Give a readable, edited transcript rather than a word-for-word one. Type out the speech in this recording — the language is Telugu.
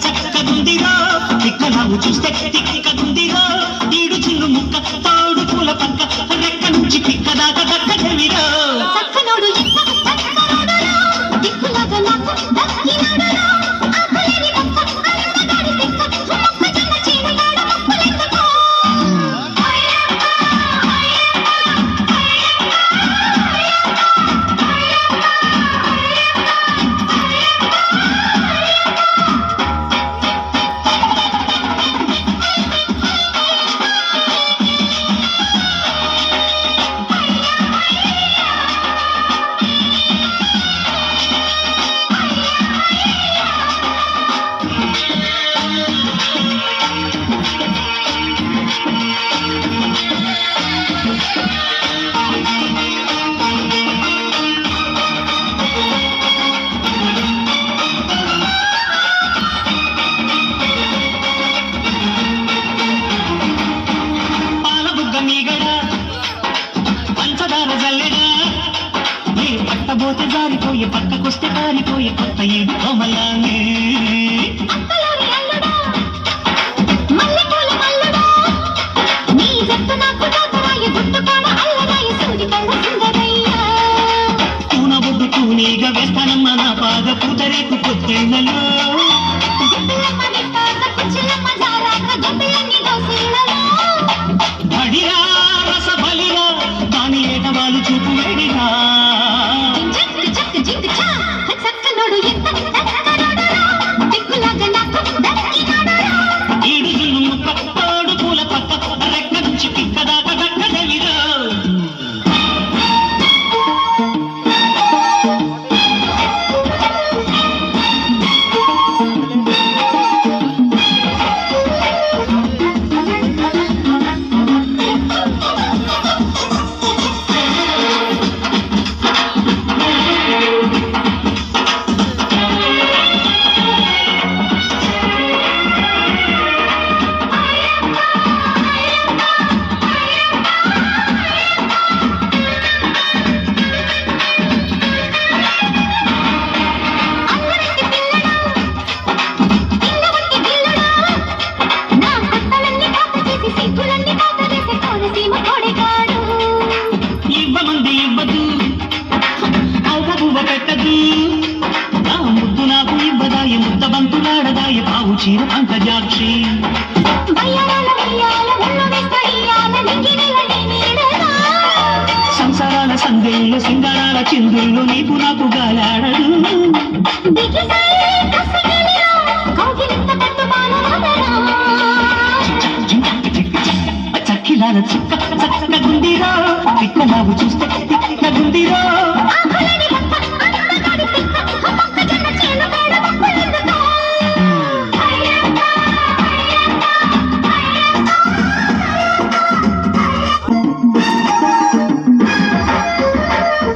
చక్కగుందిరో తిక్కలావు చూస్తే తిక్కగుందిరో ఈడు చిన్ను ముక్క తోడు పూల పక్క రెక్క నుంచి పిక్క దాకా దక్కగలిరో చక్కనోడు దిక్కులాగా నాకు దక్కినాడురా ఆకలేని పక్క అందగాడి తిక్క మొక్కజొన్న చీనగాడ మొక్కలెందుకో పట్టబోతే జారిపోయే పక్కకొస్తే పారిపోయే కొత్త ఏడు కోమలానే అక్కలోని అల్లుడా మల్లెపూల మల్లుడా నీ జట్టు నాకు దాతరాయ గుట్టుకోన అల్లరాయ సూది కళ్ళ సుందరయ్యా తూనబొడ్డు తూనీగా వేస్తానమ్మ నా పాద పూతరేకు పొత్తెళ్ళలో గుట్టులమ్మ విట్టాక కుచ్చులమ్మ జారాక గొప్పలన్నీ దోసిళ్ళలో బడిరా రస బలిరా దాని ఏటవాలు చూపు వేడిరా చక్కనోడు ఎంత చక్కనోడురా దిక్కులాగా నాకు దక్కినాడురా ఈడు చిన్ను ముక్క తోడు పూల పక్క రెక్క నుంచి పిక్క దాకా దక్కగలిరో ఇవ్వమంది ఇవ్వదు అవ్వబువ్వ పెట్టదు నా ముద్దు నాకు ఇవ్వదాయ ముద్ద బంతులాడదాయ పావు చీర పంకజాక్షి సంసారాల సందేళ్ళు సింగారాల చిందుళ్ళు నీకు నాకు గాలాడదు చక్కిలాల చుక్క చక్కగుందిరో తిక్కలావు చూస్తే తిక్కగుందిరో